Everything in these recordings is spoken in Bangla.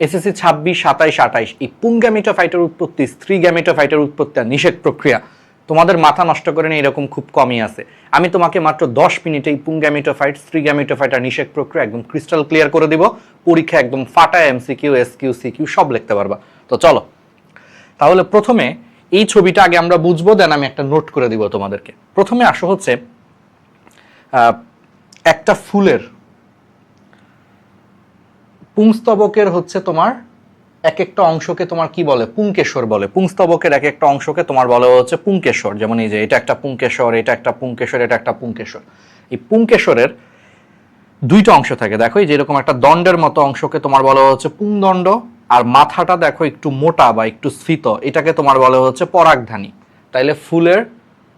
এসএসসি 26, 27, 28 এই পুংগ্যামেটোফাইটের উৎপত্তি, স্ত্রী গ্যামেটোফাইটের উৎপত্তি আর নিষেক প্রক্রিয়া তোমাদের মাথা নষ্ট করে নিয়ে এরকম খুব কমই আছে। আমি তোমাকে মাত্র 10 মিনিটে এই পুংগ্যামেটোফাইট, স্ত্রী গ্যামেটোফাইট আর নিষেক প্রক্রিয়া একদম ক্রিস্টাল ক্লিয়ার করে দিব। পরীক্ষা একদম ফাটায় এমসিকিউ, এসকিউ, সিকিউ সব লিখতে পারবা। তো চলো তাহলে প্রথমে এই ছবিটা আগে আমরা বুঝবো, দেন আমি একটা নোট করে দিব তোমাদেরকে। প্রথমে আসো হচ্ছে একটা ফুলের পুংস্তবকের হচ্ছে তোমার এক একটা অংশকে তোমার কি বলে? পুংকেশর বলে। পুংস্তবকের এক একটা অংশকে তোমার বলা হচ্ছে পুংকেশর। যেমন এই যে এটা একটা পুংকেশর, এটা একটা পুংকেশর, এটা একটা পুংকেশর। এই পুংকেশরের দুইটা অংশ থাকে, দেখো এই যে এরকম একটা দণ্ডের মতো অংশকে তোমার বলা হচ্ছে পুংদণ্ড, আর মাথাটা দেখো একটু মোটা বা একটু স্ফীত, এটাকে তোমার বলা হচ্ছে পরাগধানী। তাইলে ফুলের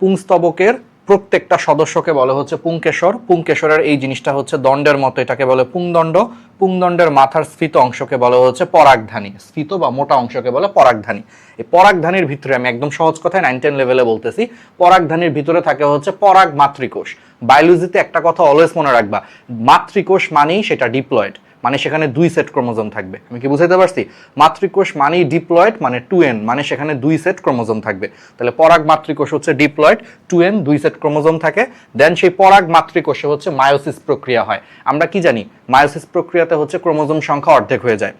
পুংস্তবকের প্রত্যেকটা সদস্যকে বলা হচ্ছে পুংকেশর। পুংকেশরের এই জিনিসটা হচ্ছে দণ্ডের মতো, এটাকে বলে পুংদণ্ড। পুংদণ্ডের মাথার স্ফীত অংশকে বলা হচ্ছে পরাগধানী। স্ফীত বা মোটা অংশকে বলে পরাগধানী। এই পরাগধানীর ভিতরে আমি একদম সহজ কথায় 9-10 লেভেলে বলতেছি, পরাগধানীর ভিতরে থাকে হচ্ছে পরাগ মাতৃকোষ। বায়োলজিতে একটা কথা অলওয়েজ মনে রাখবা, মাতৃকোষ মানেই সেটা ডিপ্লয়েড, মানে সেখানে 2 সেট ক্রোমোজোম থাকবে। আমি কি বুঝাইতে পারছি? মাতৃকোষ মানেই ডিপ্লয়েড, মানে 2n, মানে সেখানে 2 সেট ক্রোমোজোম থাকবে। তাহলে পরাগ মাতৃকোষ হচ্ছে ডিপ্লয়েড, 2n, 2 সেট ক্রোমোজোম থাকে। দেন সেই পরাগ মাতৃকোষে হচ্ছে মায়োসিস প্রক্রিয়া হয়। আমরা কি জানি? মায়োসিস প্রক্রিয়াতে হচ্ছে ক্রোমোজোম সংখ্যা অর্ধেক হয়ে যায়।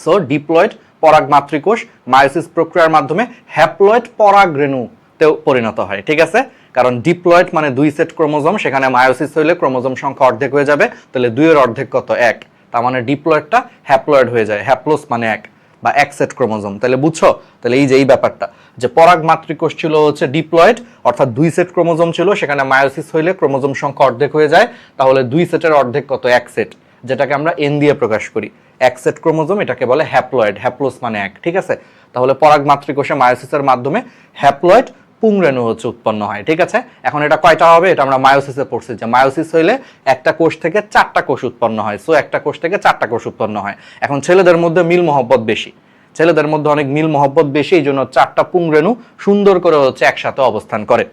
সো ডিপ্লয়েড পরাগ মাতৃকোষ মায়োসিস প্রক্রিয়ার মাধ্যমে হ্যাপ্লয়েড পরাগ রেণুতেও পরিণত হয়। ঠিক আছে? কারণ ডিপ্লয়েড মানে 2 সেট ক্রোমোজোম, সেখানে মায়োসিস হইলে ক্রোমোজোম সংখ্যা অর্ধেক হয়ে যাবে। তাহলে 2 এর অর্ধেক কত? 1। তার মানে ডিপ্লয়েডটা হ্যাপ্লয়েড হয়ে যায়, হ্যাপ্লোস মানে 1 বা 1 সেট ক্রোমোজোম। তাহলে বুঝছো? তাহলে এই যে এই ব্যাপারটা, যে পরাগ মাতৃকোষ ছিল হচ্ছে ডিপ্লয়েড, অর্থাৎ 2 সেট ক্রোমোজোম ছিল, সেখানে মায়োসিস হইলে ক্রোমোজোম সংখ্যা অর্ধেক হয়ে যায়। তাহলে 2 সেটের অর্ধেক কত? 1 সেট, যেটাকে আমরা n দিয়ে প্রকাশ করি। 1 সেট ক্রোমোজোম, এটাকে বলে হ্যাপ্লয়েড, হ্যাপ্লোস মানে 1। ঠিক আছে? তাহলে পরাগ মাতৃকোষে মায়োসিসের মাধ্যমে হ্যাপ্লয়েড পুংরেণু হচ্ছে উৎপন্ন হয়। ঠিক আছে? এখন এটা কয়টা হবে? এটা আমরা মায়োসিসে পড়ছি, যে মায়োসিস হইলে একটা কোষ থেকে 4টা কোষ উৎপন্ন হয়। সো একটা কোষ থেকে 4টা কোষ উৎপন্ন হয়। এখন ছেলেদের মধ্যে মিল মহব্বত বেশি, ছেলেদের মধ্যে অনেক মিল মহব্বত বেশি, এই জন্য 4টা পুংরেণু সুন্দর করে হচ্ছে একসাথে অবস্থান করে।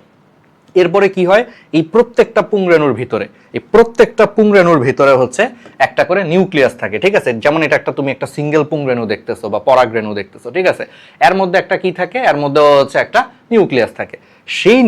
এরপরে কি হয়? এই প্রত্যেকটা পুংরেণুর ভিতরে, এই প্রত্যেকটা পুংরেণুর ভিতরে হচ্ছে একটা করে নিউক্লিয়াস থাকে। ঠিক আছে? যেমন এটা একটা, তুমি একটা সিঙ্গেল পুংরেণু দেখতেছো বা পরাগরেণু দেখতেছো। ঠিক আছে? এর মধ্যে একটা কি থাকে? এর মধ্যে হচ্ছে একটা নিউক্লিয়াস থাকে। সেই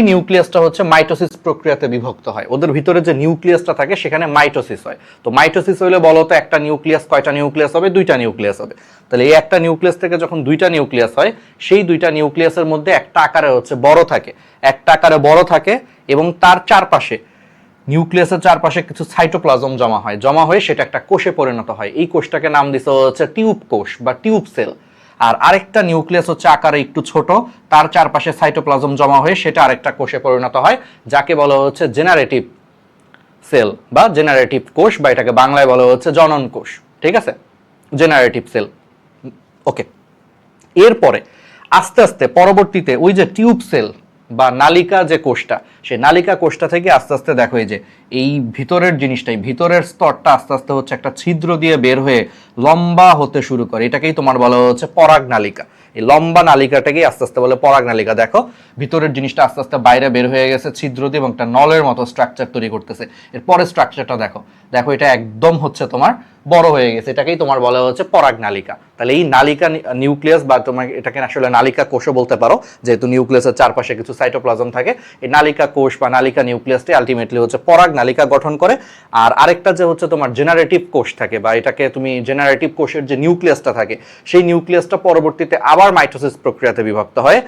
নিউক্লিয়াসটা হচ্ছে মাইটোসিস প্রক্রিয়াতে বিভক্ত হয়। ওদের ভিতরে যে নিউক্লিয়াসটা থাকে সেখানে মাইটোসিস হয়। তো মাইটোসিস হইলে বলো তো একটা নিউক্লিয়াস কয়টা নিউক্লিয়াস হবে? 2টা নিউক্লিয়াস হবে। তাহলে এই একটা নিউক্লিয়াস থেকে যখন 2টা নিউক্লিয়াস হয়, সেই 2টা নিউক্লিয়াসের মধ্যে একটা আকারে হচ্ছে বড় থাকে, একটা আকারে বড় থাকে, এবং তার চারপাশে, নিউক্লিয়াসের চারপাশে কিছু সাইটোপ্লাজম জমা হয়ে সেটা একটা কোষে পরিণত হয়। এই কোষটাকে নাম দিছে হচ্ছে টিউব কোষ বা টিউব সেল। আর আরেকটা নিউক্লিয়াস হচ্ছে আকারে একটু ছোট, তার চারপাশে সাইটোপ্লাজম জমা হয়ে সেটা আরেকটা কোষে পরিণত হয়, যাকে বলা হচ্ছে জেনারেটিভ সেল বা জেনারেটিভ কোষ, বা এটাকে বাংলায় বলা হচ্ছে জনন কোষ। ঠিক আছে? Generative cell. ওকে। এরপরে আস্তে আস্তে পরবর্তীতে ওই যে টিউব সেল বা নালিকা যে কোষটা, সেই নালিকা কোষটা থেকে আস্তে আস্তে দেখো এই যে এই ভিতরের জিনিসটাই, ভিতরের স্তরটা আস্তে আস্তে হচ্ছে একটা ছিদ্র দিয়ে বের হয়ে লম্বা হতে শুরু করে। এটাকেই তোমার বলা হচ্ছে পরাগ নালিকা। এই লম্বা নালিকাটাকেই আস্তে আস্তে বলে পরাগ নালিকা। দেখো ভিতরের জিনিসটা আস্তে আস্তে বাইরে বের হয়ে গেছে ছিদ্র দিয়ে, এবং একটা নলের মতো স্ট্রাকচার তৈরি করতেছে। এরপরে স্ট্রাকচারটা দেখো, দেখো এটা একদম হচ্ছে তোমার বড় হয়ে গেছে, এটাকেই তোমার বলা হচ্ছে পরাগ নালিকা। তাহলে এই নালিকা নিউক্লিয়াস, বা তোমার এটাকে আসলে নালিকা কোষও বলতে পারো, যেহেতু নিউক্লিয়াসের চারপাশে কিছু সাইটোপ্লাজম থাকে। এই নালিকা কোষ বা নালিকা নিউক্লিয়াসটি আলটিমেটলি হচ্ছে পরাগ নালিকা গঠন করে। আর আরেকটা যে হচ্ছে তোমার জেনারেটিভ কোষ থাকে, বা এটাকে তুমি জেনারেটিভ কোষের যে নিউক্লিয়াসটা থাকে, সেই নিউক্লিয়াসটা পরবর্তীতে আবার মাইটোসিস প্রক্রিয়াতে বিভক্ত হয়।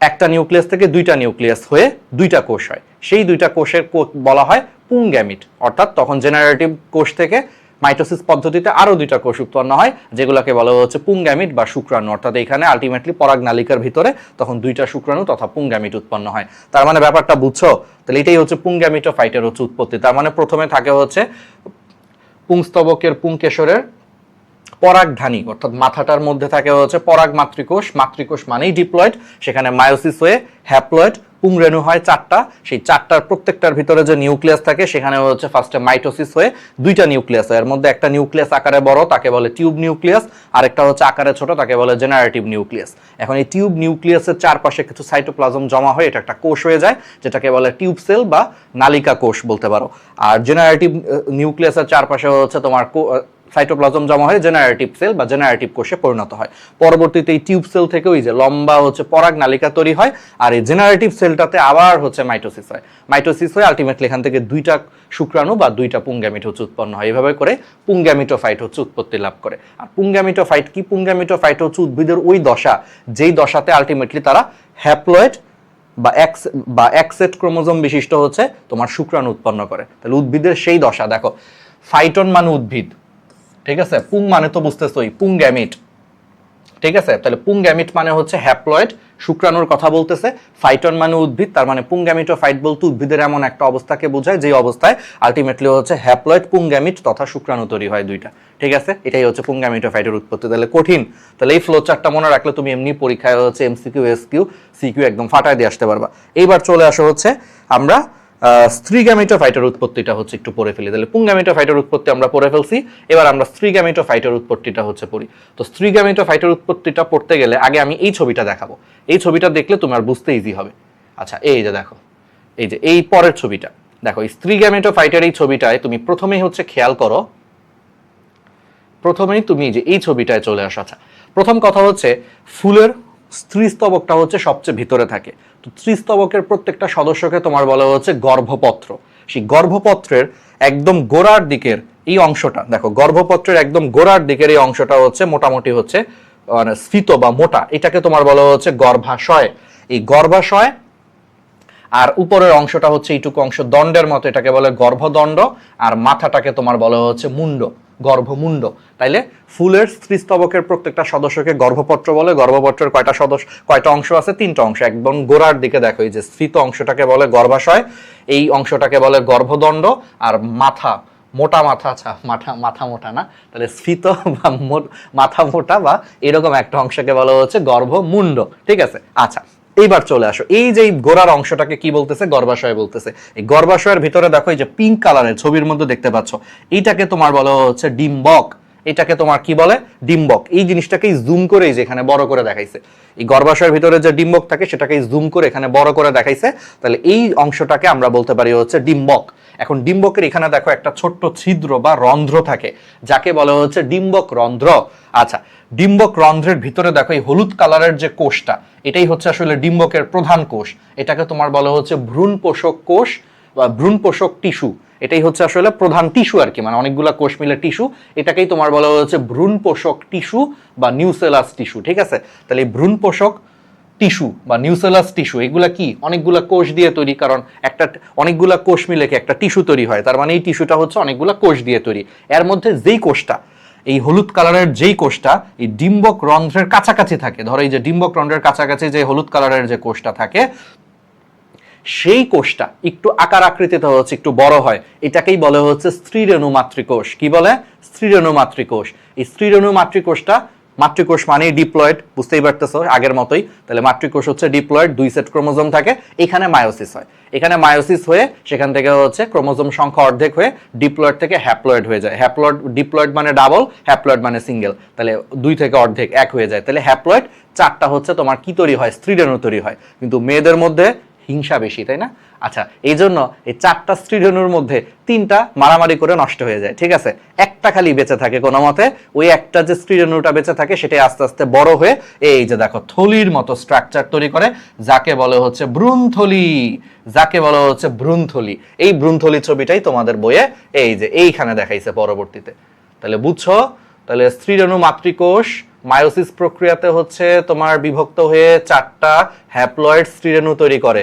একটা নিউক্লিয়াস থেকে 2টা নিউক্লিয়াস হয়ে 2টা কোষ হয়। সেই 2টা কোষের বলা হয় পুংগ্যামিট। অর্থাৎ তখন জেনারেটিভ কোষ থেকে মাইটোসিস পদ্ধতিতে আরো 2টা কোষ উৎপন্ন হয়, যেগুলোকে বলা হচ্ছে পুংগ্যামিট বা শুক্রাণু। অর্থাৎ এখানে আলটিমেটলি পরাগ নালিকার ভিতরে তখন 2টা শুক্রাণু তথা পুংগ্যামিট উৎপন্ন হয়। তার মানে ব্যাপারটা বুঝছো? তাহলে এটাই হচ্ছে পুংগ্যামিটোফাইটের হচ্ছে উৎপত্তি। তার মানে প্রথমে থাকে হচ্ছে পুংস্তবকের পুংকেশরের পরাগধানী, অর্থাৎ মাথাটার মধ্যে থাকে হচ্ছে পরাগ মাতৃকোষ। মাতৃকোষ মানেই ডিপ্লয়েড, সেখানে মায়োসিস হয়ে হ্যাপ্লয়েড পুংরেণু হয় 4টা, সেই 4টার প্রত্যেকটার ভিতরে যে নিউক্লিয়াস থাকে সেখানে হচ্ছে ফার্স্টে মাইটোসিস হয়ে 2টা নিউক্লিয়াস হয়। এর মধ্যে একটা নিউক্লিয়াস আকারে বড়, তাকে বলে টিউব নিউক্লিয়াস, আরেকটা হচ্ছে আকারে ছোট, তাকে বলে জেনারেটিভ নিউক্লিয়াস। এখন এই টিউব নিউক্লিয়াসের চারপাশে কিছু সাইটোপ্লাজম জমা হয়ে এটা একটা কোষ হয়ে যায়, যেটাকে বলে টিউব সেল বা নালিকা কোষ বলতে পারো। আর জেনারেটিভ নিউক্লিয়াসের চারপাশে হচ্ছে তোমার সাইটোপ্লাজম জমা হয়ে জেনারেটিভ সেল বা জেনারেটিভ কোষে পরিণত হয়। পরবর্তীতে এই টিউব সেল থেকে ওই যে লম্বা হচ্ছে পরাগ নালিকা তৈরি হয়, আর এই জেনারেটিভ সেলটাতে আবার হচ্ছে মাইটোসিস হয়। মাইটোসিস হয়ে আলটিমেটলি এখান থেকে 2টা শুক্রাণু বা 2টা পুংগ্যামিট হচ্ছে উৎপন্ন হয়। এভাবে করে পুংগ্যামিটোফাইট হচ্ছে উৎপত্তি লাভ করে। আর পুংগ্যামিটোফাইট কি? পুংগ্যামিটোফাইট হচ্ছে উদ্ভিদের ওই দশা যেই দশাতে আলটিমেটলি তারা হ্যাপ্লয়েড বা এক সেট ক্রোমোজোম বিশিষ্ট হচ্ছে তোমার শুক্রাণু উৎপন্ন করে। তাহলে উদ্ভিদের সেই দশা দেখো, ফাইটন মানে উদ্ভিদ, ঠিক আছে, পুং মানে তো বুঝতেছই পুংগ্যামিট, ঠিক আছে। তাহলে পুংগ্যামিট মানে হচ্ছে হ্যাপ্লয়েড শুক্রাণুর কথা বলতেছে, ফাইটন মানে উদ্ভিদ, তার মানে পুংগ্যামিটোফাইট বলতে উদ্ভিদের এমন একটা অবস্থাকে বোঝায় যে অবস্থায় আলটিমেটলি হচ্ছে হ্যাপ্লয়েড পুংগ্যামিট তথা শুক্রাণু তৈরি হয় 2টা, ঠিক আছে। এটাই হচ্ছে পুংগ্যামিটোফাইটের উৎপত্তি। তাহলে কঠিন, তাহলে এই ফ্লো চার্টটা মনে রাখলে তুমি এমনি পরীক্ষায় হচ্ছে এমসিকিউ এসকিউ সিকিউ একদম ফাটায় দিয়ে আসতে পারবা। এইবার চলে আসো হচ্ছে আমরা স্ত্রী গ্যামিটোফাইটের উৎপত্তিটা হচ্ছে একটু পড়ে ফেলি। তাহলে পুংগ্যামিটোফাইটের উৎপত্তি আমরা পড়ে ফেলছি, এবার আমরা স্ত্রী গ্যামিটোফাইটের উৎপত্তিটা হচ্ছে পড়ি। তো স্ত্রী গ্যামিটোফাইটের উৎপত্তিটা পড়তে গেলে আগে আমি এই ছবিটা দেখাবো, এই ছবিটা দেখলে তোমার বুঝতে ইজি হবে। আচ্ছা, এই যে দেখো, এই যে এই পরের ছবিটা দেখো, এই স্ত্রী গ্যামিটোফাইটের এই ছবিটায় তুমি প্রথমেই হচ্ছে খেয়াল করো, প্রথমেই তুমি যে এই ছবিটায় চলে আসো। আচ্ছা, প্রথম কথা হচ্ছে ফুলের স্ত্রীস্তবকটা হচ্ছে সবচেয়ে ভিতরে থাকে। তো স্ত্রীস্তবকের প্রত্যেকটা সদস্যকে তোমার বলা হচ্ছে গর্ভপত্র। সেই গর্ভপত্রের একদম গোড়ার দিকের এই অংশটা দেখো, গর্ভপত্রের একদম গোড়ার দিকের এই অংশটা হচ্ছে মোটামুটি হচ্ছে মানে স্ফীত বা মোটা, এটাকে তোমার বলা হচ্ছে গর্ভাশয়। এই গর্ভাশয় আর উপরের অংশটা হচ্ছে এইটুকু অংশ দণ্ডের মতো, এটাকে বলে গর্ভদণ্ড, আর মাথাটাকে তোমার বলা হচ্ছে মুন্ড, গর্ভমুণ্ড। তাইলে ফুলের স্ত্রীস্তবকের প্রত্যেকটা সদস্যকে গর্ভপত্র বলে। গর্ভপত্রের কয়টা অংশ আছে? 3টা অংশ। একদম গোড়ার দিকে দেখো, এই যে স্ফীত অংশটাকে বলে গর্ভাশয়, এই অংশটাকে বলে গর্ভদণ্ড, আর মাথা মোটা মাথা, আচ্ছা মাথা মোটা না, তাহলে স্ফীত বা মাথা মোটা বা এরকম একটা অংশকে বলা হচ্ছে গর্ভমুণ্ড, ঠিক আছে। আচ্ছা, এইবার চলে আসো, এই যে গোড়ার অংশটাকে কি বলতেছে? গর্ভাশয় বলতেছে। এই গর্ভাশয়ের ভিতরে দেখো, এই যে পিঙ্ক কালারের ছবির মধ্যে দেখতে পাচ্ছ, এইটাকে তোমার বলা হচ্ছে ডিম্বক। এটাকে তোমার কি বলে? ডিম্বক। এই জিনিসটাকেই জুম করে যে এখানে বড় করে দেখাইছে, এই গর্ভাশয়ের ভিতরে যে ডিম্বক থাকে সেটাকেই জুম করে এখানে বড় করে দেখাইছে। তাহলে এই অংশটাকে আমরা বলতে পারি হচ্ছে ডিম্বক। এখন ডিম্বকের এখানে দেখো একটা ছোট্ট ছিদ্র বা রন্ধ্র থাকে, যাকে বলা হচ্ছে ডিম্বক রন্ধ্র। আচ্ছা, ডিম্বক রন্ধ্রের ভিতরে দেখো এই হলুদ কালারের যে কোষটা, এটাই হচ্ছে আসলে ডিম্বকের প্রধান কোষ। এটাকে তোমার বলা হচ্ছে ভ্রূণ পোষক কোষ বা ভ্রূণ পোষক টিস্যু। এটাই হচ্ছে আসলে প্রধান টিস্যু আর কি, মানে অনেকগুলা কোষ মিলে টিস্যু। এটাকেই তোমার বলা হচ্ছে ভ্রূণ পোষক টিস্যু বা নিউসেলাস টিস্যু, ঠিক আছে। তাহলে এই ভ্রূণ পোষক টিস্যু বা নিউসেলাস টিস্যু এগুলা কি? অনেকগুলা কোষ দিয়ে তৈরি, কারণ অনেকগুলা কোষ মিলে কি একটা টিস্যু তৈরি হয়, তার মানে এই টিস্যুটা হচ্ছে অনেকগুলা কোষ দিয়ে তৈরি। এর মধ্যে যেই কোষটা, এই হলুদ কালারের যেই কোষটা এই ডিম্বক রন্ধ্রের কাছাকাছি থাকে, ধরো এই যে ডিম্বক রন্ধ্রের কাছাকাছি যে হলুদ কালারের যে কোষটা থাকে, সেই কোষটা একটু আকার আকৃতিতে হচ্ছে একটু বড় হয়, এটাকেই বলে হচ্ছে স্ত্রীরেণু মাতৃকোষ। কি বলে? স্ত্রীরেণু মাতৃকোষ। এই স্ত্রীরেণু মাতৃকোষটা, মাতৃকোষ মানে ডিপ্লয়েড, বুঝতেই পারতেছো আগের মতোই। তাহলে মাতৃকোষ হচ্ছে ডিপ্লয়েড, 2 সেট ক্রোমোজোম থাকে, এখানে মায়োসিস হয়। এখানে মায়োসিস হয়ে সেখান থেকে হচ্ছে ক্রোমোজোম সংখ্যা অর্ধেক হয়ে ডিপ্লয়েড থেকে হ্যাপ্লয়েড হয়ে যায়। হ্যাপ্লয়েড, ডিপ্লয়েড মানে ডাবল, হ্যাপ্লয়েড মানে সিঙ্গেল, তাহলে 2 থেকে অর্ধেক 1 হয়ে যায়। তাহলে হ্যাপ্লয়েড 4টা হচ্ছে তোমার কি তৈরি হয়? স্ত্রীরেণু তৈরি হয়। কিন্তু মেয়েদের মধ্যে হিংসা বেশি, তাই না? আচ্ছা, এই জন্য এই 4টা স্ত্রীরেণুর মধ্যে 3টা মারামারি করে নষ্ট হয়ে যায়, ঠিক আছে। একটা খালি বেঁচে থাকে কোনো মতে, ওই একটা যে স্ত্রীরেণুটা বেঁচে থাকে সেটাই আস্তে আস্তে বড় হয়ে এই যে দেখো থলির মতো স্ট্রাকচার তৈরি করে, যাকে বলে হচ্ছে ভ্রূণথলি, যাকে বলা হচ্ছে ভ্রূণথলি। এই ভ্রূণথলি ছবিটাই তোমাদের বইয়ে এই যে এইখানে দেখাইছে পরবর্তীতে। তাহলে বুঝছো? তাহলে স্ত্রীরেণু মাতৃকোষ মায়োসিস প্রক্রিয়াতে হচ্ছে তোমার বিভক্ত হয়ে 4টা হ্যাপ্লয়েড স্ত্রীরেণু তৈরি করে।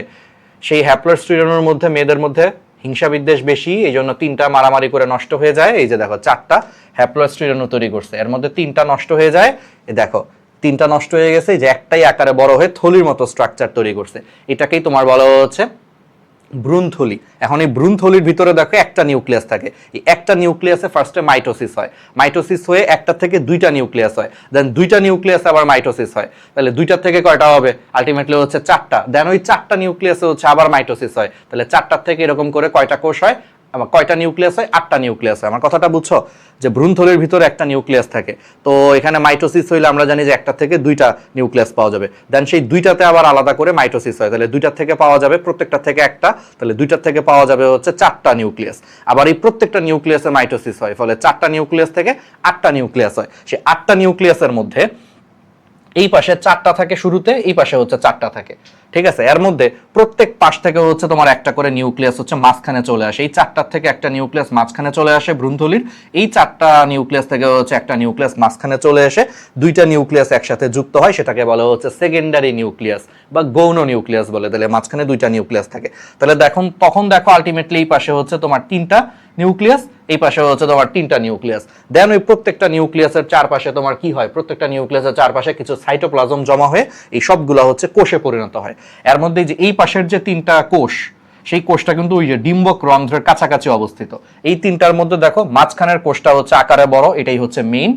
সেই হ্যাপ্লয়েড স্ত্রীরেণুর মধ্যে মেয়েদের মধ্যে হিংসা বিদ্বেষ বেশি, এই জন্য 3টা মারামারি করে নষ্ট হয়ে যায়। এই যে দেখো 4টা হ্যাপ্লয়েড স্ত্রীরেণু তৈরি করছে, এর মধ্যে 3টা নষ্ট হয়ে যায়। এই দেখো 3টা নষ্ট হয়ে গেছে, যে একটাই আকারে বড় হয়ে থলির মতো স্ট্রাকচার তৈরি করছে। এটাকেই তোমার বলা হচ্ছে ভ্রূণথলি। এখন এই ভ্রূণথলির ভিতরে দেখো একটা নিউক্লিয়াস থাকে, এই একটা নিউক্লিয়াসে ফার্স্টে মাইটোসিস হয়, মাইটোসিস হয়ে একটা থেকে দুইটা নিউক্লিয়াস হয়, দেন দুইটা নিউক্লিয়াসে আবার মাইটোসিস হয়, তাহলে দুইটার থেকে কয়টা হবে, আলটিমেটলি হচ্ছে চারটা, দেন ওই চারটা নিউক্লিয়াসে হচ্ছে আবার মাইটোসিস হয়, তাহলে চারটার থেকে এরকম করে কয়টা কোষ হয়, আমার কয়টা নিউক্লিয়াস হয়, আটটা নিউক্লিয়াস হয়। আমার কথাটা বুঝছো, যে ভ্রূণথলির ভিতরে একটা নিউক্লিয়াস থাকে, তো এখানে মাইটোসিস হইলে আমরা জানি যে একটা থেকে দুইটা নিউক্লিয়াস পাওয়া যাবে, দেন সেই দুইটাতে আবার আলাদা করে মাইটোসিস হয়, তাহলে দুইটার থেকে পাওয়া যাবে প্রত্যেকটা থেকে একটা, তাহলে দুইটার থেকে পাওয়া যাবে হচ্ছে চারটা নিউক্লিয়াস, আবার এই প্রত্যেকটা নিউক্লিয়াসে মাইটোসিস হয়, ফলে চারটা নিউক্লিয়াস থেকে আটটা নিউক্লিয়াস হয়। সেই আটটা নিউক্লিয়াসের মধ্যে এই পাশে চারটা থাকে শুরুতে, এই পাশে হচ্ছে চারটা থাকে, ঠিক আছে। এর মধ্যে প্রত্যেক পাশ থেকে হচ্ছে তোমার একটা করে নিউক্লিয়াস হচ্ছে মাঝখানে চলে আসে, এই চারটার থেকে একটা নিউক্লিয়াস মাঝখানে চলে আসে ভ্রূণথলির, এই চারটা নিউক্লিয়াস থেকে হচ্ছে একটা নিউক্লিয়াস মাঝখানে চলে এসে দুইটা নিউক্লিয়াস একসাথে যুক্ত হয়, সেটাকে বলা হচ্ছে সেকেন্ডারি নিউক্লিয়াস বা গৌণ নিউক্লিয়াস বলে, তাহলে মাঝখানে দুইটা নিউক্লিয়াস থাকে। তাহলে দেখো তখন দেখো আলটিমেটলি এই পাশে হচ্ছে তোমার তিনটা নিউক্লিয়াস, এই পাশে হচ্ছে তোমার তিনটা নিউক্লিয়াস, দেন ওই প্রত্যেকটা নিউক্লিয়াসের চারপাশে তোমার কি হয়, প্রত্যেকটা নিউক্লিয়াসের চারপাশে কিছু সাইটোপ্লাজম জমা হয়ে এই সবগুলো হচ্ছে কোষে পরিণত হয়। এর মধ্যে যে এই পাশের যে তিনটা কোষ, সেই কোষটা কিন্তু ওই যে ডিম্বক রন্ধ্রের কাছাকাছি অবস্থিত, এই তিনটার মধ্যে দেখো মাঝখানের কোষটা হচ্ছে আকারে বড়, এটাই হচ্ছে মেইন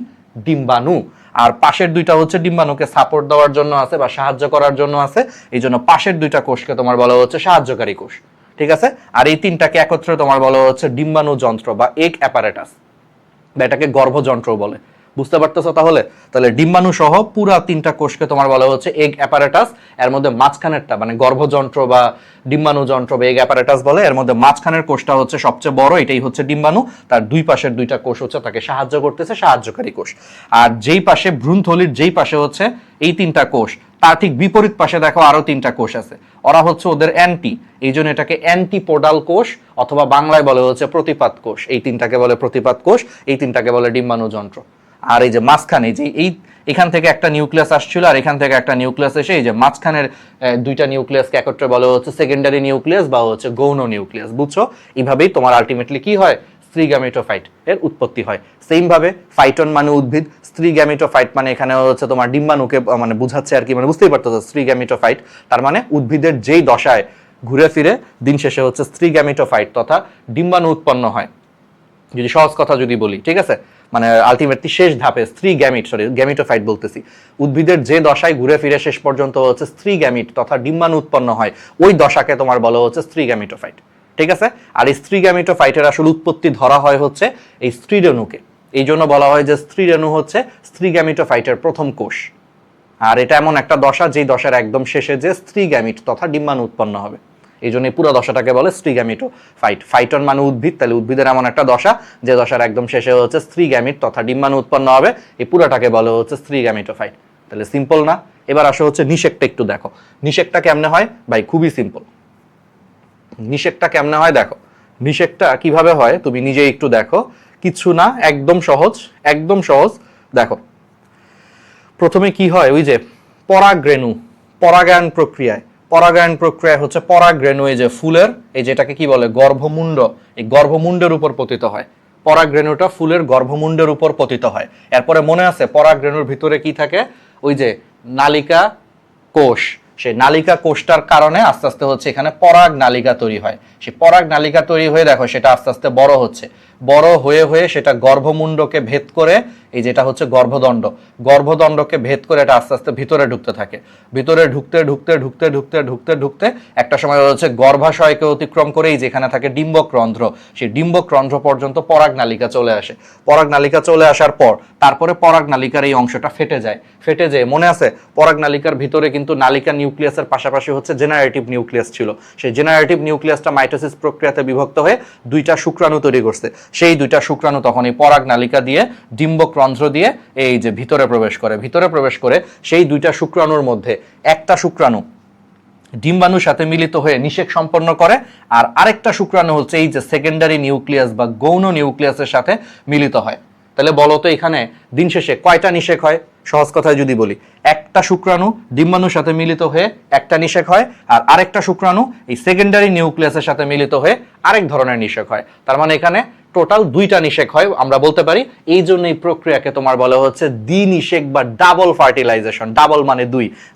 ডিম্বাণু, আর পাশের দুইটা হচ্ছে ডিম্বাণুকে সাপোর্ট দেওয়ার জন্য আছে বা সাহায্য করার জন্য আছে, এই জন্য পাশের দুইটা কোষকে তোমার বলা হচ্ছে সাহায্যকারী কোষ, ঠিক আছে। আর এই তিনটাকে একত্রে তোমার বলা হচ্ছে ডিম্বাণু যন্ত্র বা এগ অ্যাপারেটাস, বা এটাকে গর্ভযন্ত্র বলে, বুঝতে পারতেছো তাহলে। তাহলে ডিম্বাণু সহ পুরা তিনটা কোষকে তোমার বলা হচ্ছে এগ অ্যাপারেটাস, এর মধ্যে মাঝখানেরটা মানে গর্ভযন্ত্র বা ডিম্বাণু যন্ত্র বা এগ অ্যাপারেটাস বলে, এর মধ্যে মাঝখানের কোষটা হচ্ছে সবচেয়ে বড়, এটাই হচ্ছে ডিম্বাণু, তার দুই পাশের দুইটা কোষ হচ্ছে তাকে সাহায্য করতেছে, সাহায্যকারী কোষ। আর যেই পাশে ভ্রূণথলির যেই পাশে হচ্ছে এই তিনটা কোষ, তার ঠিক বিপরীত পাশে দেখো আরো তিনটা কোষ আছে, ওরা হচ্ছে ওদের অ্যান্টি, এই জন্য এটাকে অ্যান্টিপোডাল কোষ অথবা বাংলায় বলে হচ্ছে প্রতিপাদ কোষ, এই তিনটাকে বলে প্রতিপাদ কোষ, এই তিনটাকে বলে ডিম্বাণু যন্ত্র। আর এই যে মাঝখানে যে এই এখান থেকে একটা নিউক্লিয়াস আসছিল আর এখান থেকে একটা নিউক্লিয়াস এসে এই যে মাঝখানের দুইটা নিউক্লিয়াসকে একত্রে বলা হচ্ছে সেকেন্ডারি নিউক্লিয়াস বা হচ্ছে গৌণ নিউক্লিয়াস, বুঝছো। এইভাবেই তোমার আলটিমেটলি কি হয়, স্ত্রী গ্যামেটোফাইট এর উৎপত্তি হয়। সেম ভাবে ফাইটন মানে উদ্ভিদ, স্ত্রী গ্যামেটোফাইট মানে এখানে হচ্ছে তোমার ডিম্বাণুকে মানে বুঝাচ্ছে আর কি, মানে বুঝতেই পারতেছো স্ত্রী গ্যামেটোফাইট, তার মানে উদ্ভিদের যেই দশায় ঘুরে ফিরে দিন শেষে হচ্ছে স্ত্রী গ্যামেটোফাইট তথা ডিম্বাণু উৎপন্ন হয়, যদি সহজ কথা যদি বলি, ঠিক আছে। মানে আলটিমেটলি শেষ ধাপে স্ত্রী গ্যামিট, গ্যামিটোফাইট বলতেছি, উদ্ভিদের যে দশায় ঘুরে ফিরে শেষ পর্যন্ত হচ্ছে স্ত্রী গ্যামিট তথা ডিম্বাণু উৎপন্ন হয়, ওই দশাকে তোমার বলা হচ্ছে স্ত্রী গ্যামিটোফাইট, ঠিক আছে। আর এই স্ত্রী গ্যামিটোফাইটের আসলে উৎপত্তি ধরা হয় হচ্ছে এই স্ত্রী রেণুকে, এই জন্য বলা হয় যে স্ত্রী রেণু হচ্ছে স্ত্রী গ্যামিটোফাইটের প্রথম কোষ। আর এটা এমন একটা দশা যেই দশার একদম শেষে যে স্ত্রী গ্যামিট তথা ডিম্বাণু উৎপন্ন হবে, এই জন্য পুরো দশাটাকে বলে স্ত্রী গ্যামিটোফাইট। ফাইটন মানে উদ্ভিদ, তাহলে উদ্ভিদের এমন একটা দশা যে দশার একদম শেষে হচ্ছে স্ত্রী গ্যামিট তথা ডিম্বাণু উৎপন্ন হবে, এই পুরোটাকে বলে হচ্ছে স্ত্রী গ্যামিটোফাইট। তাহলে সিম্পল না। এবার আসো হচ্ছে নিষেকটা একটু দেখো, নিষেকটা কেমনে হয় ভাই, খুবই সিম্পল। নিষেকটা কেমনে হয় দেখো, নিষেকটা কিভাবে হয় তুমি নিজে একটু দেখো, কিছু না, একদম সহজ, একদম সহজ। দেখো প্রথমে কি হয়, ওই যে পরাগরেণু, পরাগায়ন প্রক্রিয়ায়, পরাগায়ন প্রক্রিয়া হচ্ছে পরাগরেণু এই যে ফুলের, এই যেটাকে কি বলে গর্ভমুণ্ড, এই গর্ভমুণ্ডের উপর পতিত হয়, পরাগরেণুটা ফুলের গর্ভমুণ্ডের উপর পতিত হয়। এরপরে মনে আছে পরাগরেণুর ভিতরে কি থাকে, ওই যে নালিকা কোষ, সেই নালিকা কোষটার কারণে আস্তে আস্তে হচ্ছে এখানে পরাগ নালিকা তৈরি হয়, সেই পরাগ নালিকা তৈরি হয়ে দেখো সেটা আস্তে আস্তে বড় হচ্ছে, বড় হয়ে হয়ে সেটা গর্ভমুণ্ডকে ভেদ করে, এই যেটা হচ্ছে গর্ভদণ্ড, গর্ভদণ্ডকে ভেদ করে এটা আস্তে আস্তে ভিতরে ঢুকতে থাকে, ভিতরে ঢুকতে ঢুকতে ঢুকতে ঢুকতে ঢুকতে ঢুকতে একটা সময় হচ্ছে গর্ভাশয়কে অতিক্রম করেই যেখানে থাকে ডিম্বক রন্ধ্র, সেই ডিম্বক রন্ধ্র পর্যন্ত পরাগ নালিকা চলে আসে। পরাগ নালিকা চলে আসার পর তারপরে পরাগ নালিকার এই অংশটা ফেটে যায়, ফেটে যায় মনে আছে পরাগ নালিকার ভিতরে কিন্তু নালিকা নিউক্লিয়াসের পাশাপাশি হচ্ছে জেনারেটিভ নিউক্লিয়াস ছিল, সেই জেনারেটিভ নিউক্লিয়াসটা মাইটোসিস প্রক্রিয়াতে বিভক্ত হয়ে দুইটা শুক্রাণু তৈরি করছে, সেই দুইটা শুক্রাণু তখন এই পরাগ নালিকা দিয়ে ডিম্বক রন্ধ্র দিয়ে এই যে ভিতরে প্রবেশ করে, ভিতরে প্রবেশ করে সেই দুইটা শুক্রাণুর মধ্যে একটা শুক্রাণু ডিম্বাণুর সাথে মিলিত হয়ে নিষেক সম্পন্ন করে, আর আরেকটা শুক্রাণু হচ্ছে এই যে সেকেন্ডারি নিউক্লিয়াস বা গৌণ নিউক্লিয়াসের সাথে মিলিত হয়। তাহলে বলো তো এখানে দিন শেষে কয়টা নিষেক হয়, সহজ কথায় যদি বলি একটা শুক্রাণু ডিম্বাণুর সাথে মিলিত হয়ে একটা নিষেক হয়, আর আরেকটা শুক্রাণু এই সেকেন্ডারি নিউক্লিয়াসের সাথে মিলিত হয়ে আরেক ধরনের নিষেক হয়। তার মানে এখানে টোটাল দুইটা নিষেক হয় আমরা বলতে পারি। এই জন্য এই প্রক্রিয়াকে তোমার বলা হচ্ছে দ্বিনিষেক বা ডাবল ফার্টিলাইজেশন। ডাবল মানে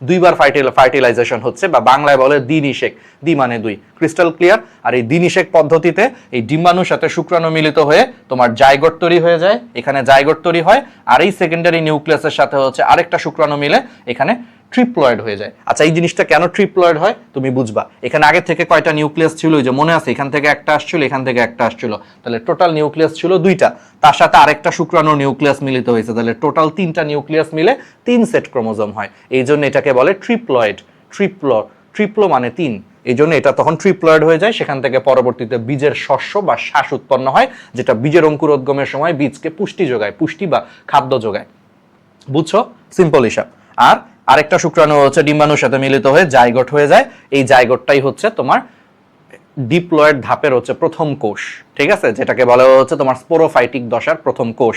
দুইবার ফার্টিলাইজেশন হচ্ছে, বা বাংলায় বলে দ্বিনিষেক, দ্বি মানে দুই। Crystal clear? আর এই দ্বিনিষেক পদ্ধতিতে এই ডিম্বাণুর সাথে শুক্রাণু মিলিত হয়ে তোমার জাইগোট তৈরি হয়ে যায়, এখানে জাইগোট তৈরি হয়, আর এই সেকেন্ডারি নিউক্লিয়াসের সাথে হচ্ছে আরেকটা শুক্রাণু মিলে এখানে ট্রিপ্লয়েড হয়ে যায়। আচ্ছা, এই জিনিসটা কেন ট্রিপ্লয়েড হয় তুমি বুঝবা। এখানে আগে থেকে কয়টা নিউক্লিয়াস ছিল, যে মনে আছে এখান থেকে একটা আসছিল, এখান থেকে একটা আসছিল, তাহলে টোটাল নিউক্লিয়াস ছিল দুইটা, তার সাথে আরেকটা শুক্রাণুর নিউক্লিয়াস মিলিত হয়েছে, তাহলে টোটাল তিনটা নিউক্লিয়াস মিলে 3 সেট ক্রোমোজোম হয়। এই জন্য এটাকে বলে ট্রিপ্লয়েড। ট্রিপ্লো মানে 3, এই জন্য এটা তখন ট্রিপ্লয়েড হয়ে যায়। সেখান থেকে পরবর্তীতে বীজের শস্য বা শ্বাস উৎপন্ন হয়, যেটা বীজের অঙ্কুরোদ্গমের সময় বীজকে পুষ্টি যোগায়, পুষ্টি বা খাদ্য যোগায়। বুঝছো? সিম্পল হিসাব। আর আরেকটা শুক্রাণু হচ্ছে ডিম্বাণুর সাথে মিলিত হয়ে জাইগোট হয়ে যায়। এই জাইগোটটাই হচ্ছে তোমার ডিপ্লয়েড ধাপের হচ্ছে প্রথম কোষ, ঠিক আছে, যেটাকে বলা হচ্ছে তোমার স্পোরোফাইটিক দশার প্রথম কোষ,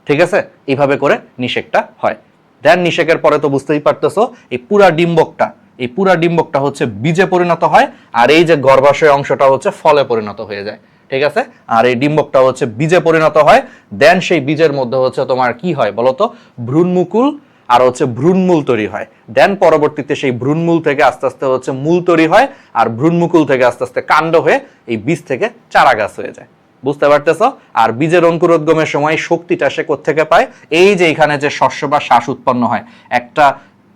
ঠিক আছে। এইভাবে করে নিষেকটা হয়। দেন নিষেকের পরে তো বুঝতেই পারতেছো এই পুরা ডিম্বকটা হচ্ছে বীজে পরিণত হয়, আর এই যে গর্ভাশয় অংশটা হচ্ছে ফলে পরিণত হয়ে যায়, ঠিক আছে। আর এই ডিম্বকটা হচ্ছে বীজে পরিণত হয়। দেন সেই বীজের মধ্যে হচ্ছে তোমার কি হয় বলতো, ভ্রূণমুকুল আর হচ্ছে ভ্রূণমূল তৈরি হয়। দেন পরবর্তীতে সেই ভ্রূণমূল থেকে আস্তে আস্তে হচ্ছে মূল তৈরি হয়, আর ভ্রূণমুকুল থেকে আস্তে আস্তে কাণ্ড হয়ে এই বীজ থেকে চারা গাছ হয়ে যায়। বুঝতে পারতেছ? আর বীজের অঙ্কুরোদ্গমের সময় শক্তিটা সে কোত্থেকে পায়? এই যে এখানে যে শস্য বা শ্বাস উৎপন্ন হয়, একটা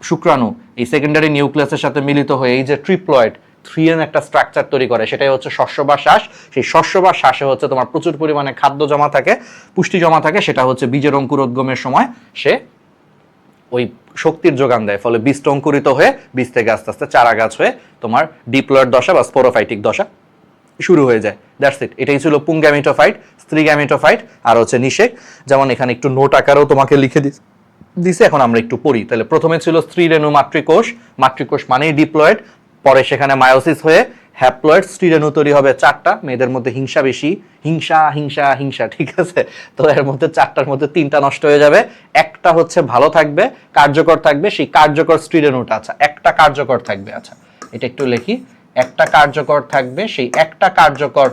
শুক্রাণু এই সেকেন্ডারি নিউক্লিয়াসের সাথে মিলিত হয়ে এই যে ট্রিপ্লয়েড 3N একটা স্ট্রাকচার তৈরি করে, সেটাই হচ্ছে শস্য বা শ্বাস। সেই শস্য বা শ্বাসে হচ্ছে তোমার প্রচুর পরিমাণে খাদ্য জমা থাকে, পুষ্টি জমা থাকে, সেটা হচ্ছে বীজের অঙ্কুরোদ্গমের সময় সে ওই শক্তির যোগান দেয়। ফলে বীজটা অঙ্কুরিত হয়ে বীজ থেকে আস্তে আস্তে চারা গাছ হয়ে তোমার ডিপ্লয়েড দশা বা স্পোরোফাইটিক দশা শুরু হয়ে যায়। That's it. এটাই ছিল পুংগ্যামিটোফাইট, স্ত্রী গ্যামিটোফাইট আর হচ্ছে নিষেক। যেমন এখানে একটু নোট আকারেও তোমাকে লিখে দিছে, এখন আমরা একটু পড়ি। তাহলে প্রথমে ছিল স্ত্রী রেণু মাতৃকোষ, মাতৃকোষ মানেই ডিপ্লয়েড। পরে সেখানে মায়োসিস হয়ে হ্যাপ্লয়েড, স্ত্রী রেণু তৈরি হবে 4টা। মেয়েদের মধ্যে হিংসা বেশি, হিংসা, ঠিক আছে। তো এর মধ্যে 4টার মধ্যে 3টা নষ্ট হয়ে যাবে, একটা হচ্ছে ভালো থাকবে, কার্যকর থাকবে। সেই কার্যকর স্ত্রী রেণুটা, আচ্ছা একটা কার্যকর থাকবে, আচ্ছা এটা একটু লিখি, একটা কার্যকর থাকবে। সেই একটা কার্যকর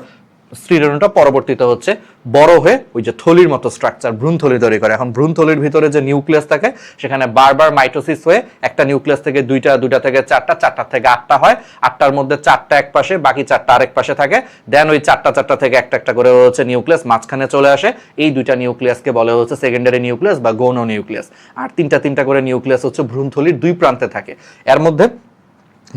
স্ত্রীরেণুটা পরবর্তীতে হচ্ছে বড় হয়ে ওই যে থলির মতো স্ট্রাকচার ভ্রূণথলি তৈরি করে। এখন ভ্রূণথলির ভিতরে যে নিউক্লিয়াস থাকে সেখানে বারবার মাইটোসিস হয়ে একটা নিউক্লিয়াস থেকে দুইটা থেকে চারটা, চারটা থেকে 8টা হয়। 8টার মধ্যে 4টা এক পাশে, বাকি 4টা আরেক পাশে থাকে। দেন ওই চারটা থেকে একটা একটা করে হচ্ছে নিউক্লিয়াস মাঝখানে চলে আসে। এই দুইটা নিউক্লিয়াসকে বলে হচ্ছে সেকেন্ডারি নিউক্লিয়াস বা গৌণ নিউক্লিয়াস। আর তিনটা করে নিউক্লিয়াস হচ্ছে ভ্রূণথলির 2 প্রান্তে থাকে। এর মধ্যে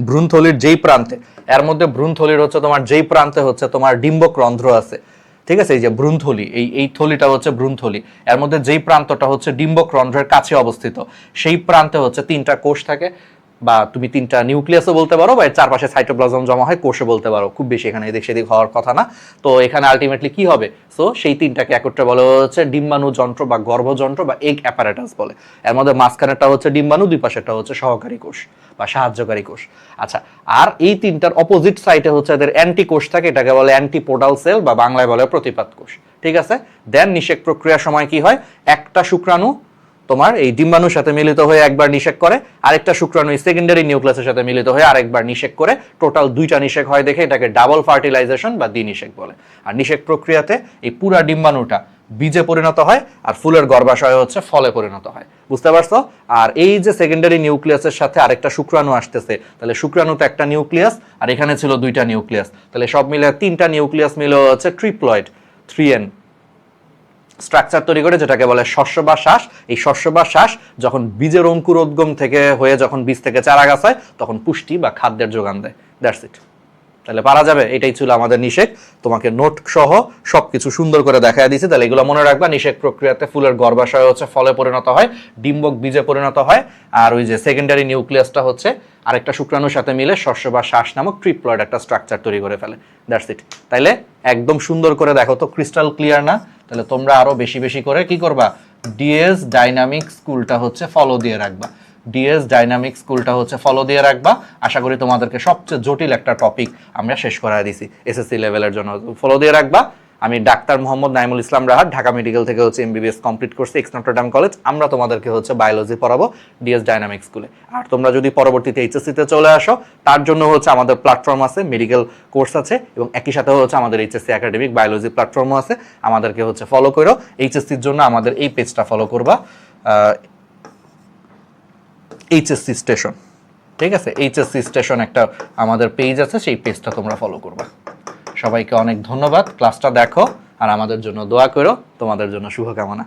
ভ্রূণথলির যেই প্রান্তে, এর মধ্যে ভ্রূণথলির হচ্ছে তোমার যেই প্রান্তে হচ্ছে তোমার ডিম্বক রন্ধ্র আছে, ঠিক আছে। এই যে ভ্রূণথলি, এই থলিটা হচ্ছে ভ্রূণথলি, এর মধ্যে যেই প্রান্তটা হচ্ছে ডিম্বক রন্ধ্রের কাছে অবস্থিত, সেই প্রান্তে হচ্ছে 3টা কোষ থাকে, বা তুমি 3টা নিউক্লিয়াসও বলতে পারো, বা এর চারপাশে সাইটোপ্লাজম জমা হয়, কোষে বলতে পারো। খুব বেশি এখানে এদিক সেদিক হওয়ার কথা না। তো এখানে আলটিমেটলি কি হবে? সো সেই 3টাকে একত্রে বলা হচ্ছে ডিম্বাণু যন্ত্র বা গর্ভযন্ত্র বা এগ অ্যাপারেটাস বলে। এর মধ্যে মাঝখানেরটা হচ্ছে ডিম্বাণু, 2 পাশেরটা হচ্ছে সহকারী কোষ বা সাহায্যকারী কোষ। আচ্ছা, আর এই 3টার অপোজিট সাইডে হচ্ছে এদের অ্যান্টি কোষ থাকে, এটাকে বলে অ্যান্টিপোডাল সেল বা বাংলায় বলে প্রতিপাদ কোষ, ঠিক আছে। দেন নিষেক প্রক্রিয়ার সময় কি হয়? একটা শুক্রাণু তোমার এই ডিম্বাণুর সাথে মিলিত হয়ে একবার নিষেক করে, আরেকটা শুক্রাণু সেকেন্ডারি নিউক্লিয়াসের সাথে মিলিত হয়ে আরেকবার নিষেক করে, টোটাল 2টা নিষেক হয় দেখে এটাকে ডাবল ফার্টিলাইজেশন বা দ্বিনিষেক বলে। আর নিষেক প্রক্রিয়াতে এই পুরা ডিম্বাণুটা বীজে পরিণত হয়, আর ফুলের গর্ভাশয় হচ্ছে ফলে পরিণত হয়। বুঝতে পারছো? আর এই যে সেকেন্ডারি নিউক্লিয়াসের সাথে আরেকটা শুক্রাণু আসতেছে, তাহলে শুক্রাণুতে একটা নিউক্লিয়াস, আর এখানে ছিল 2টা নিউক্লিয়াস, তাহলে সব মিলে 3টা নিউক্লিয়াস মিলে হচ্ছে ট্রিপ্লয়েড 3N স্ট্রাকচার তৈরি করে, যেটাকে বলে শস্য বা শ্বাস। এই শস্য বা শ্বাস যখন বীজের অঙ্কুরোদ্গম থেকে হয়ে যখন বীজ থেকে চারা গাছ হয়, তখন পুষ্টি বা খাদ্যের যোগান দেয়। That's it. তাহলে পারা যাবে। এটাই ছিল আমাদের নিষেক। তোমাকে নোট সহ সবকিছু সুন্দর করে দেখায় দিয়েছি। তাহলে এগুলো মনে রাখবা। নিষেক প্রক্রিয়াতে ফুলের গর্ভাশয় হচ্ছে ফলে পরিণত হয়, ডিম্বক বীজে পরিণত হয়, আর ওই যে সেকেন্ডারি নিউক্লিয়াসটা হচ্ছে আরেকটা শুক্রাণুর সাথে মিলে শস্য বা শ্বাস নামক ট্রিপ্লয়েড একটা স্ট্রাকচার তৈরি করে ফেলে। That's it. তাইলে একদম সুন্দর করে দেখো তো, ক্রিস্টাল ক্লিয়ার না? তাহলে তোমরা আরো বেশি বেশি করে কি করবা? ডিএস ডাইনামিক স্কুলটা হচ্ছে ফলো দিয়ে রাখবা। ডিএস ডাইনামিক স্কুলটা হচ্ছে ফলো দিয়ে রাখবা। আশা করি তোমাদেরকে সবচেয়ে জটিল একটা টপিক আমরা শেষ করায় দিছি এসএসসি লেভেলের জন্য। ফলো দিয়ে রাখবা। আমি ডাক্তার মোহাম্মদ নাইমুল ইসলাম রাহাত, ঢাকা মেডিকেল থেকে হচ্ছে এমবিবিএস কমপ্লিট করছি এক্স নটরডেম কলেজ। আমরা তোমাদেরকে হচ্ছে বায়োলজি পড়াবো ডিএস ডাইনামিক স্কুলে। আর তোমরা যদি পরবর্তীতে এইচএসসিতে চলে আসো, তার জন্য হচ্ছে আমাদের প্ল্যাটফর্ম আছে, মেডিকেল কোর্স আছে, এবং একই সাথে হচ্ছে আমাদের এইচএসসি একাডেমিক বায়োলজি প্ল্যাটফর্মও আছে। আমাদেরকে হচ্ছে ফলো করো। এইচএসসির জন্য আমাদের এই পেজটা ফলো করবা, এইচএসসি স্টেশন, ঠিক আছে? এইচএসসি স্টেশন একটা আমাদের পেজ আছে, সেই পেজটা তোমরা ফলো করবা। সবাইকে অনেক ধন্যবাদ, ক্লাসটা দেখো আর আমাদের জন্য দোয়া করো, তোমাদের জন্য শুভকামনা।